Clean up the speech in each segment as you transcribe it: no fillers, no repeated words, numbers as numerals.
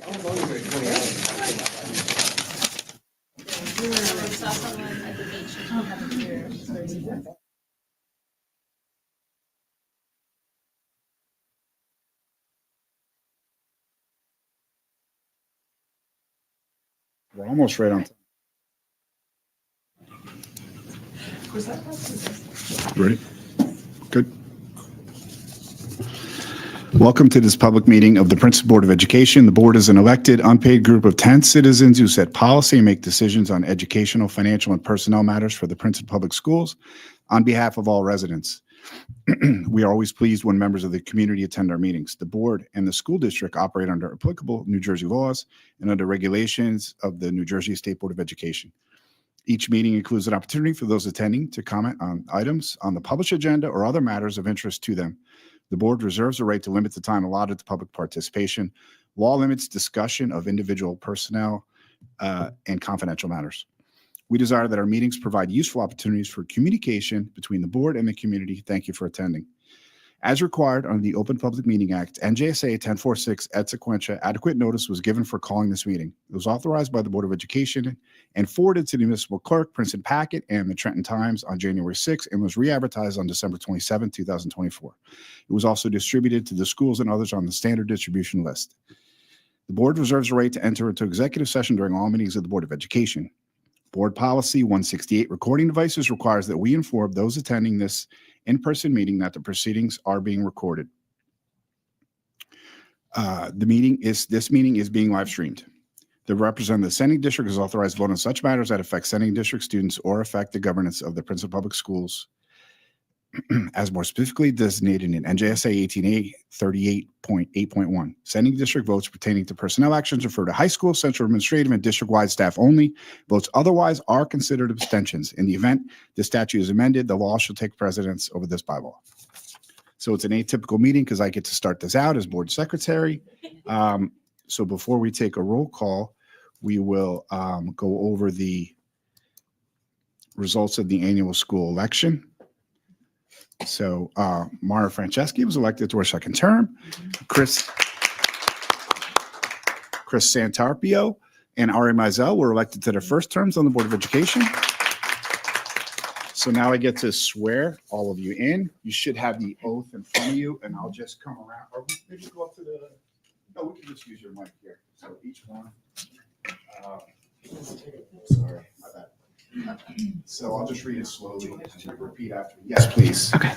We're almost right on time. Ready? Good. Welcome to this public meeting of the Princeton Board of Education. The board is an elected, unpaid group of 10 citizens who set policy and make decisions on educational, financial, and personnel matters for the Princeton Public Schools on behalf of all residents. We are always pleased when members of the community attend our meetings. The board and the school district operate under applicable New Jersey laws and under regulations of the New Jersey State Board of Education. Each meeting includes an opportunity for those attending to comment on items on the published agenda or other matters of interest to them. The board reserves the right to limit the time allotted to public participation. Law limits discussion of individual personnel and confidential matters. We desire that our meetings provide useful opportunities for communication between the board and the community. Thank you for attending. As required under the Open Public Meeting Act, NJSA 1046 et sequentia, adequate notice was given for calling this meeting. It was authorized by the Board of Education and forwarded to the municipal clerk, Princeton Packet, and the Trenton Times on January 6 and was re-advertised on December 27, 2024. It was also distributed to the schools and others on the standard distribution list. The board reserves the right to enter into executive session during all meetings of the Board of Education. Board Policy 168, recording devices, requires that we inform those attending this in-person meeting that the proceedings are being recorded. This meeting is being live streamed. The representative of the sending district is authorized to vote on such matters that affect sending district students or affect the governance of the Princeton Public Schools as more specifically designated in NJSA 1838.8.1. Sending district votes pertaining to personnel actions refer to high school, central administrative, and district-wide staff only. Votes otherwise are considered abstentions. In the event the statute is amended, the law shall take precedence over this bylaw. So it's an atypical meeting because I get to start this out as board secretary. So before we take a roll call, we will go over the results of the annual school election. So Mara Franceschi was elected to her second term. Chris Santarpio and Ari Mizell were elected to their first terms on the Board of Education. So now I get to swear all of you in. You should have the oath in front of you, and I'll just come around. Or maybe go up to the, no, we can just use your mic here. So each one. Sorry, my bad. So I'll just read it slowly and you repeat after me. Yes, please. Okay.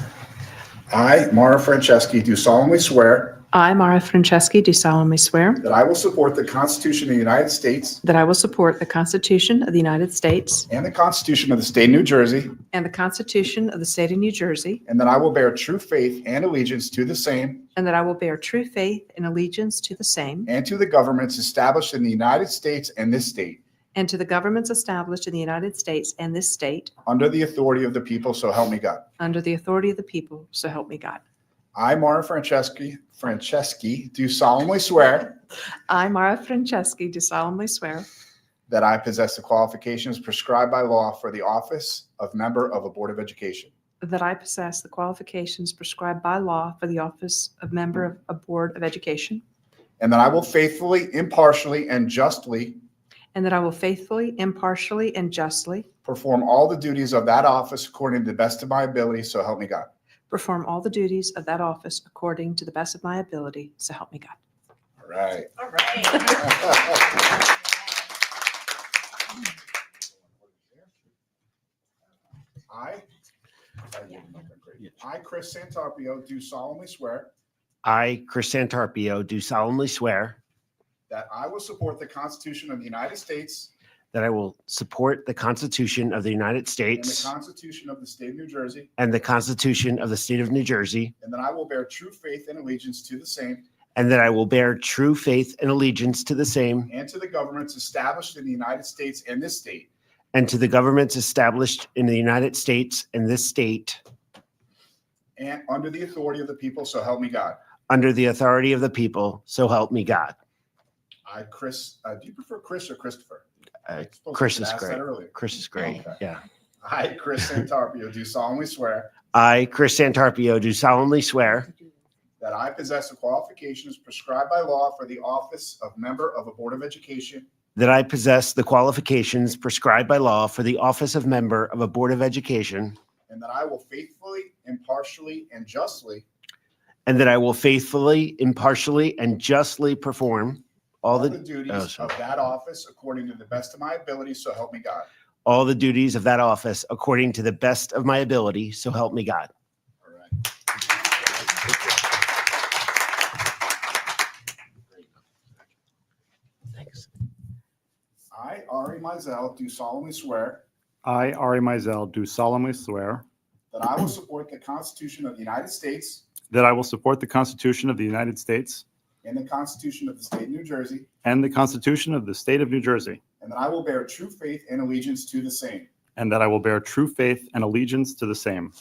I, Mara Franceschi, do solemnly swear I, Mara Franceschi, do solemnly swear that I will support the Constitution of the United States that I will support the Constitution of the United States and the Constitution of the State of New Jersey, and the Constitution of the State of New Jersey, and that I will bear true faith and allegiance to the same and that I will bear true faith and allegiance to the same and to the governments established in the United States and this state, and to the governments established in the United States and this state, under the authority of the people, so help me God. under the authority of the people, so help me God. I, Mara Franceschi, do solemnly swear I, Mara Franceschi, do solemnly swear that I possess the qualifications prescribed by law for the office of member of a Board of Education, that I possess the qualifications prescribed by law for the office of member of a Board of Education, and that I will faithfully, impartially, and justly and that I will faithfully, impartially, and justly perform all the duties of that office according to the best of my ability, so help me God. perform all the duties of that office according to the best of my ability, so help me God. All right. All right. I, Chris Santarpio, do solemnly swear I, Chris Santarpio, do solemnly swear that I will support the Constitution of the United States that I will support the Constitution of the United and the States Constitution of the State of New Jersey, and the Constitution of the State of New Jersey, and that I will bear true faith and allegiance to the same and that I will bear true faith and allegiance to the same and to the governments established in the United States and this state, and to the governments established in the United States and this state, and under the authority of the people, so help me God. under the authority of the people, so help me God. I, Chris, do you prefer Chris or Christopher? Chris is Asked that great. earlier. Chris is great. Okay. Yeah. I, Chris Santarpio, do solemnly swear I, Chris Santarpio, do solemnly swear that I possess the qualifications prescribed by law for the office of member of a Board of Education, that I possess the qualifications prescribed by law for the office of member of a Board of Education, and that I will faithfully, impartially, and justly and that I will faithfully, impartially, and justly perform all the oh, duties sorry. of that office according to the best of my ability, so help me God. all the duties of that office according to the best of my ability, so help me God. All right. Thanks. I, Ari Mizell, do solemnly swear I, Ari Mizell, do solemnly swear that I will support the Constitution of the United States that I will support the Constitution of the United States and the Constitution of the State of New Jersey, and the Constitution of the State of New Jersey, and that I will bear true faith and allegiance to the same and that I will bear true faith and allegiance to the same,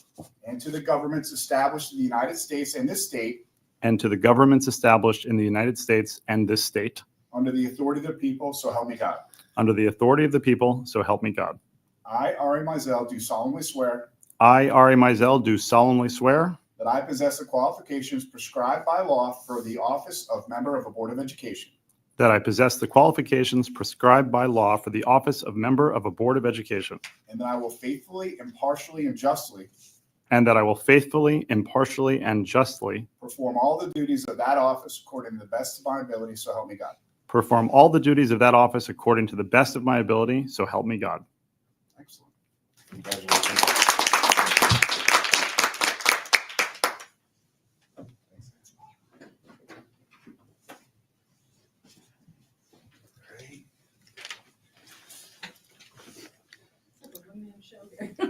and to the governments established in the United States and this state and to the governments established in the United States and this state, under the authority of the people, so help me God. under the authority of the people, so help me God. I, Ari Mizell, do solemnly swear I, Ari Mizell, do solemnly swear that I possess the qualifications prescribed by law for the office of member of a Board of Education, that I possess the qualifications prescribed by law for the office of member of a Board of Education, and that I will faithfully, impartially, and justly and that I will faithfully, impartially, and justly perform all the duties of that office according to the best of my ability, so help me God. perform all the duties of that office according to the best of my ability, so help me God. Excellent. Congratulations.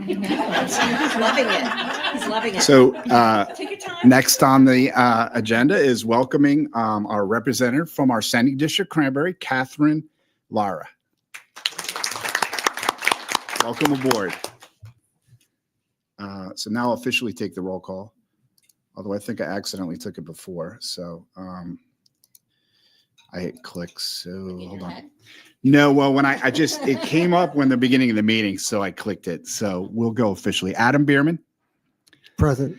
He's loving it. He's loving it. So Take your time. next on the agenda is welcoming our representative from our Sending District Cranberry, Catherine Lara. Welcome aboard. So now I'll officially take the roll call, although I think I accidentally took it before. So I hit click. So hold on. No, well, when I just, it came up when the beginning of the meeting, so I clicked it. So we'll go officially. Adam Bierman, Present.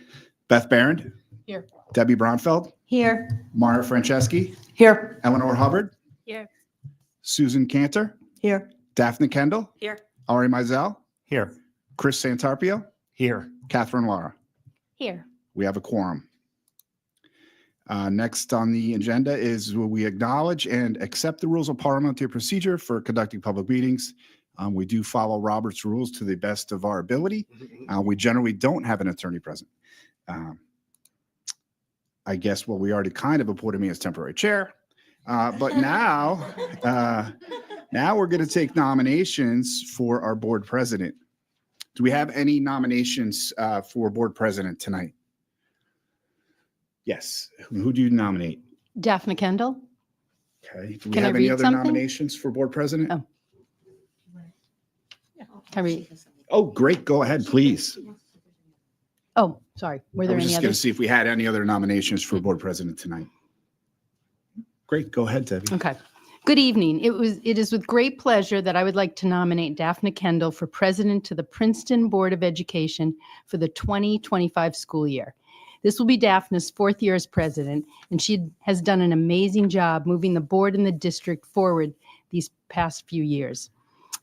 Beth Barron. Here. Debbie Bronfeld, Here. Mara Franceschi, Here. Eleanor Hubbard. Here. Susan Cantor, Here. Daphne Kendall, Here. Ari Mizell, Here. Chris Santarpio, Here. Catherine Lara. Here. We have a quorum. Next on the agenda is will we acknowledge and accept the rules of parliamentary procedure for conducting public meetings. We do follow Robert's rules to the best of our ability. We generally don't have an attorney present. I guess, well, we already kind of appointed me as temporary chair. But now we're going to take nominations for our board president. Do we have any nominations for board president tonight? Yes. Who do you nominate? Daphne Kendall. Okay. Do we Can I have any read other something? nominations for board president? Oh. Can I read? Oh, great. Go ahead, please. Oh, sorry. Were I there was any just going to others? see if we had any other nominations for board president tonight. Great. Go ahead, Debbie. Okay. Good evening. It is with great pleasure that I would like to nominate Daphne Kendall for president to the Princeton Board of Education for the 2025 school year. This will be Daphne's fourth year as president, and she has done an amazing job moving the board and the district forward these past few years.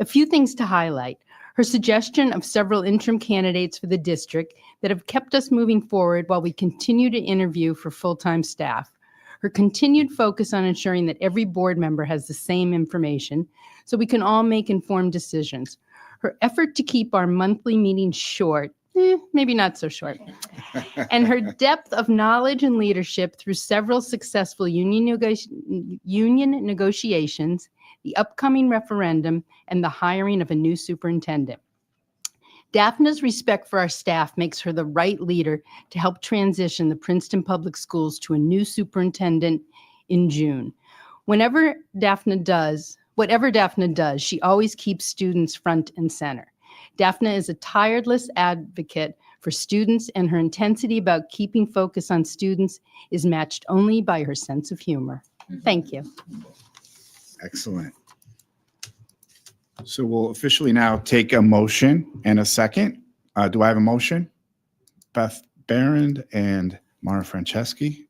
A few things to highlight. Her suggestion of several interim candidates for the district that have kept us moving forward while we continue to interview for full-time staff. Her continued focus on ensuring that every board member has the same information so we can all make informed decisions. Her effort to keep our monthly meetings short, maybe not so short, and her depth of knowledge and leadership through several successful union negotiations, the upcoming referendum, and the hiring of a new superintendent. Daphne's respect for our staff makes her the right leader to help transition the Princeton Public Schools to a new superintendent in June. Whatever Daphne does, she always keeps students front and center. Daphne is a tireless advocate for students, and her intensity about keeping focus on students is matched only by her sense of humor. Thank you. Excellent. So we'll officially now take a motion and a second. Do I have a motion? Beth Barron and Mara Franceschi.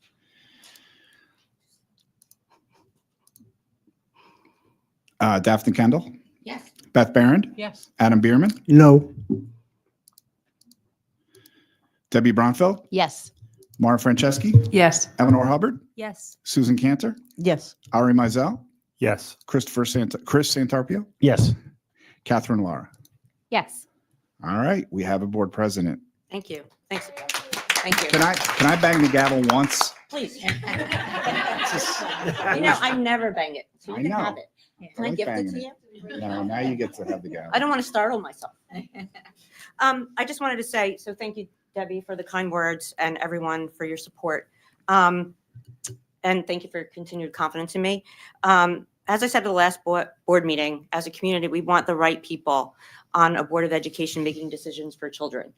Daphne Kendall, Yes. Beth Baron, Yes. Adam Bierman, No. Debbie Bronfeld, Yes. Mara Franceschi, Yes. Eleanor Hubbard, Yes. Susan Cantor, Yes. Ari Mizell, Yes. Chris Santarpio, Yes. Catherine Lara. Yes. All right, we have a board president. Thank you. Thanks. Thank you. Can I bang the gavel once? Please. I never bang it, so I you can know. have it. Can I like gift it to banging you? No, now you get to have the gavel. I don't want to startle myself. I just wanted to say, so thank you, Debbie, for the kind words and everyone for your support. And thank you for your continued confidence in me. As I said at the last board meeting, as a community, we want the right people on a board of education making decisions for children.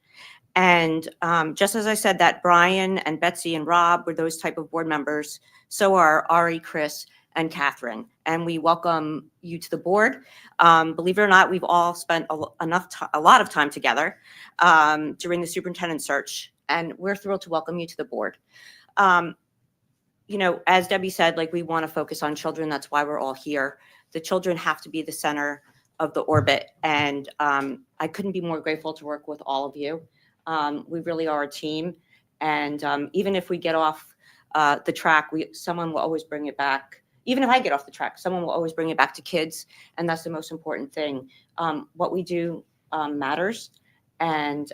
And just as I said that Brian and Betsy and Rob were those type of board members, so are Ari, Chris, and Catherine. And we welcome you to the board. Believe it or not, we've all spent a lot of time together during the superintendent search, and we're thrilled to welcome you to the board. As Debbie said, we want to focus on children. That's why we're all here. The children have to be the center of the orbit. And I couldn't be more grateful to work with all of you. We really are a team. And even if we get off the track, someone will always bring it back. Even if I get off the track, someone will always bring it back to kids. And that's the most important thing. What we do matters. And,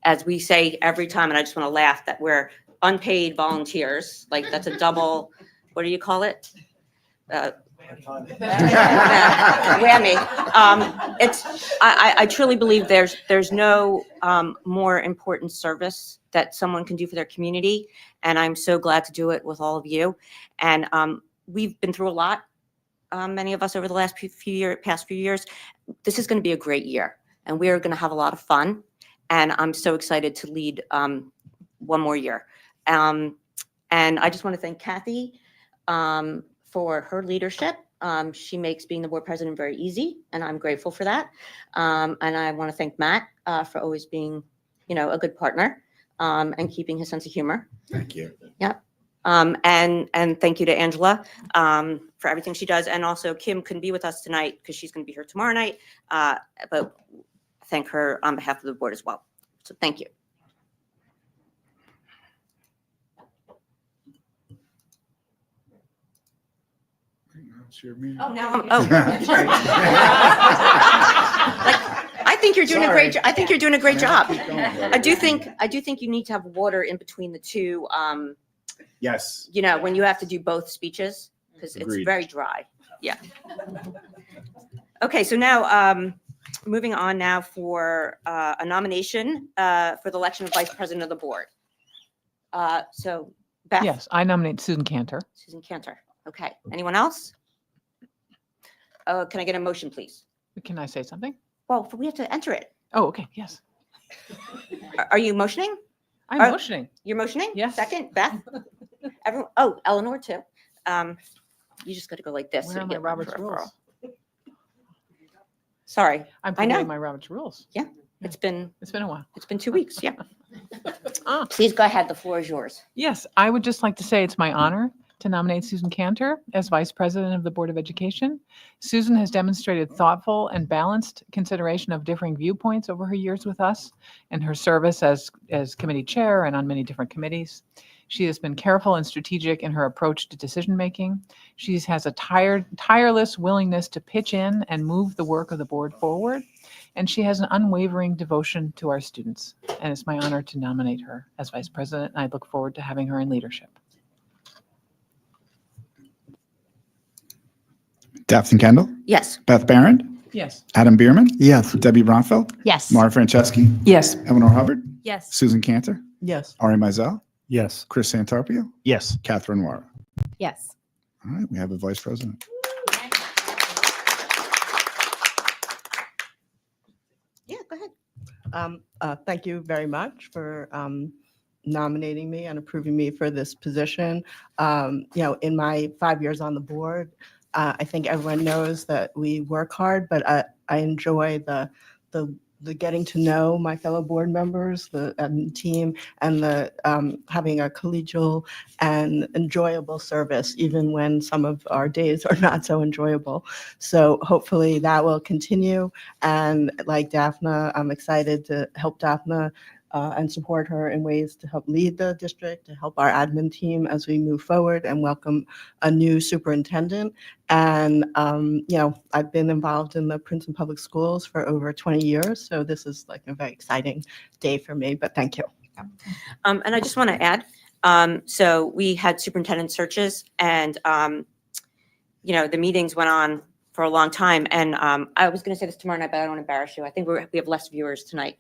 as we say every time, and I just want to laugh that we're unpaid volunteers, that's a double, what do you call it? Whammy. I truly believe there's no more important service that someone can do for their community, and I'm so glad to do it with all of you. And we've been through a lot, many of us over the past few years. This is going to be a great year, and we are going to have a lot of fun. And I'm so excited to lead one more year. And I just want to thank Kathy for her leadership. She makes being the board president very easy, and I'm grateful for that. And I want to thank Matt for always being, a good partner and keeping his sense of humor. Thank you. Yep. And thank you to Angela for everything she does. And also Kim couldn't be with us tonight because she's going to be here tomorrow night. But thank her on behalf of the board as well. So thank you. Oh, now I think you're doing a great. I think you're doing a great job. I do think you need to have water in between the two. Yes. When you have to do both speeches, because it's Agreed. very dry. Yeah. Okay, so now moving on now for a nomination for the election of vice president of the board. So Beth. Yes, I nominate Susan Cantor. Susan Cantor. Okay. Anyone else? Can I get a motion, please? Can I say something? Well, we have to enter it. Oh, okay, yes. Are you motioning? I'm Are- motioning. You're motioning? Yes. Second, Beth? Everyone? Oh, Eleanor too. You just got to go like this. Where so are you my get Robert's referral. rules? Sorry, I'm I know. forgetting my Robert's rules. it's been It's been a while. 2 weeks. Yeah. Ah. Please go ahead. The floor is yours. Yes, I would just like to say it's my honor to nominate Susan Cantor as Vice President of the Board of Education. Susan has demonstrated thoughtful and balanced consideration of differing viewpoints over her years with us and her service as committee chair and on many different committees. She has been careful and strategic in her approach to decision-making. She has a tireless willingness to pitch in and move the work of the board forward. And she has an unwavering devotion to our students. And it's my honor to nominate her as Vice President. And I look forward to having her in leadership. Daphne Kendall, Yes. Beth Baron, Yes. Adam Bierman, Yes. Debbie Bronfeld, Yes. Mara Franceschi, Yes. Eleanor Hubbard, Yes. Susan Cantor, Yes. Ari Mizell, Yes. Chris Santarpio, Yes. Catherine Lara. Yes. All right, we have a vice president. Yeah, go ahead. Thank you very much for nominating me and approving me for this position. In my 5 years on the board, I think everyone knows that we work hard, but I enjoy the the getting to know my fellow board members, the team, and the having a collegial and enjoyable service, even when some of our days are not so enjoyable. So hopefully that will continue. And like Daphne, I'm excited to help Daphne and support her in ways to help lead the district, to help our admin team as we move forward, and welcome a new superintendent. And, I've been involved in the Princeton Public Schools for over 20 years, so this is like a very exciting day for me, but thank you. And I just want to add, so we had superintendent searches, and, the meetings went on for a long time. And I was going to say this tomorrow night, but I don't want to embarrass you. I think we have less viewers tonight.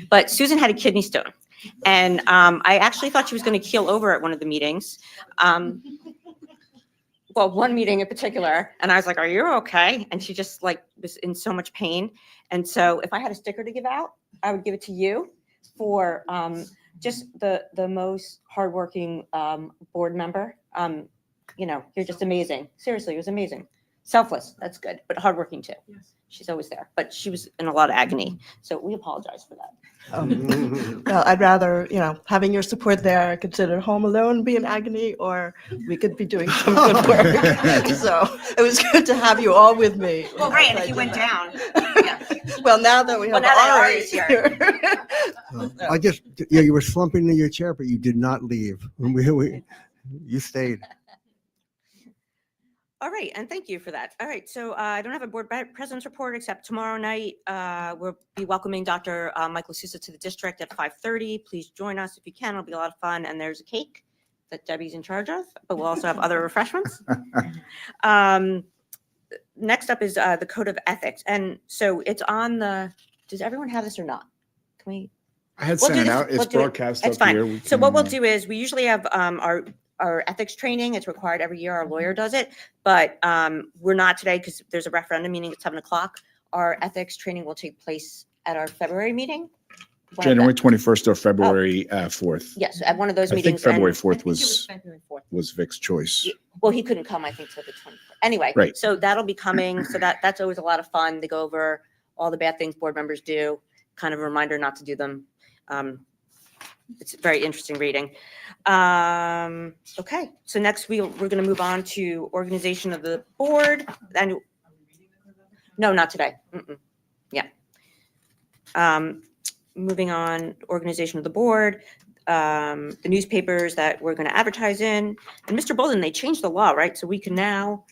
But Susan had a kidney stone. And I actually thought she was going to keel over at one of the meetings. Well, one meeting in particular. And I was like, are you okay? And she just was in so much pain. And so if I had a sticker to give out, I would give it to you for just the most hardworking board member. You're just amazing. Seriously, it was amazing. Selfless, that's good, but hardworking too. Yes. She's always there, but she was in a lot of agony. So we apologize for that. Well, I'd rather, having your support there, consider home alone be in agony, or we could be doing some good work. So it was good to have you all with me. Well, right, and if you went down. Yeah. Well, now that we have now that Ari Ari's here. You were slumping in your chair, but you did not leave. You stayed. All right, and thank you for that. All right, so I don't have a board president's report, except tomorrow night we'll be welcoming Dr. Michael Sousa to the district at 5:30. Please join us if you can. It'll be a lot of fun, and there's a cake that Debbie's in charge of, but we'll also have other refreshments. Next up is the Code of Ethics, and so it's on the. Does everyone have this or not? Can we? I had We'll do sent it this- out. It's we'll do it. broadcast That's up fine. here. So what we'll do is we usually have our ethics training. It's required every year. Our lawyer does it, but we're not today because there's a referendum meeting at 7:00. Our ethics training will take place at our February meeting. January 21st or February 4th. Yes, at one of those I think meetings. February and- 4th I think it was February 4th. Vic's choice. Well, he couldn't come, I think, till the 24th. Anyway, Right. So that'll be coming. So that's always a lot of fun to go over all the bad things board members do, kind of a reminder not to do them. It's very interesting reading. Okay, so next we're going to move on to organization of the board. And no, not today. Yeah. Moving on, organization of the board, the newspapers that we're going to advertise in. And Mr. Bolden, they changed the law, right? So we can now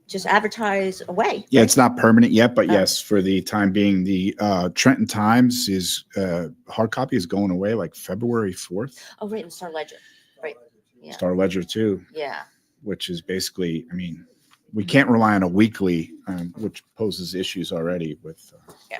just advertise away. Yeah, it's not permanent yet, but Oh. yes, for the time being, the Trenton Times is hard copy is going away like February 4th. Oh, right, in Star Ledger. Right. Yeah. Star Ledger too, Yeah. which is basically, I mean, we can't rely on a weekly, which poses issues already with. Yeah.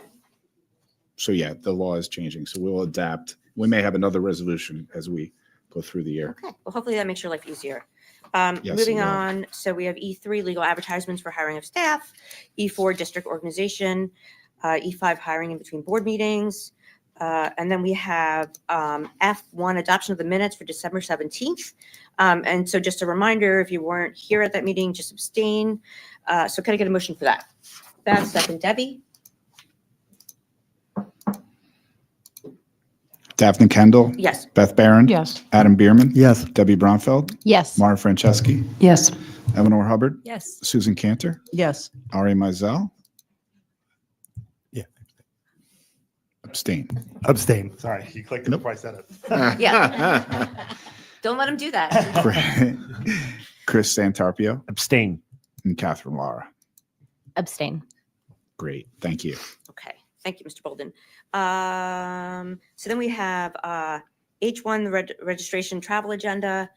So yeah, the law is changing. So we'll adapt. We may have another resolution as we go through the year. Okay, well, hopefully that makes your life easier. Yes, it Moving will. on, so we have E3, legal advertisements for hiring of staff, E4, district organization, E5, hiring in between board meetings. And then we have F1, adoption of the minutes for December 17th. And so just a reminder, if you weren't here at that meeting, just abstain. So can I get a motion for that? Beth, second, Debbie? Daphne Kendall, Yes. Beth Barron, Yes. Adam Bierman, Yes. Debbie Bronfeld, Yes. Mara Franceschi, Yes. Eleanor Hubbard, Yes. Susan Cantor, Yes. Ari Mizell. Yeah. Abstain. Abstain. Sorry, you clicked it before I said it. Yeah. Don't let him do that. Chris Santarpio Abstain. and Catherine Lara. Abstain. Great. Thank you. Okay, thank you, Mr. Bolden. So then we have H1, the registration travel agenda,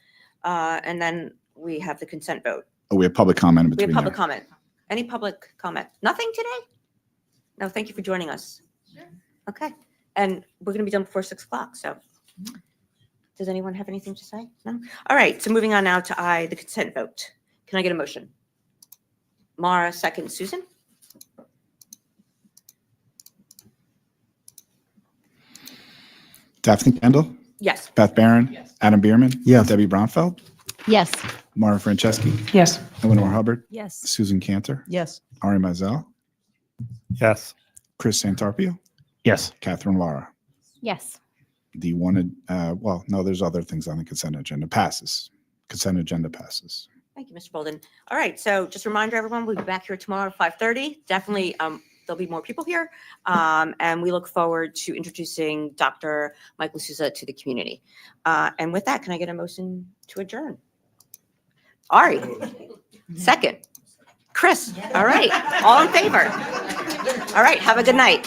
and then we have the consent vote. Oh, we have public comment in We have between public there. comment. Any public comment? Nothing today? No, thank you for joining us. Okay, and we're going to be done before 6:00, so. Does anyone have anything to say? No? All right, so moving on now to I, the consent vote. Can I get a motion? Mara, second. Susan? Daphne Kendall, Yes. Beth Barron, Adam Bierman, Yes. Debbie Bronfeld, Yes. Mara Franceschi, Yes. Eleanor Hubbard, Yes. Susan Cantor, Yes. Ari Mizell, Yes. Chris Santarpia, Yes. Catherine Lara. Yes. The one, well, no, there's other things on the consent agenda. Passes. Consent agenda passes. Thank you, Mr. Bolden. All right, so just a reminder, everyone, we'll be back here tomorrow at 5:30. Definitely, there'll be more people here. And we look forward to introducing Dr. Michael Souza to the community. And with that, can I get a motion to adjourn? Ari, second. Chris, all right, all in favor? All right, have a good night.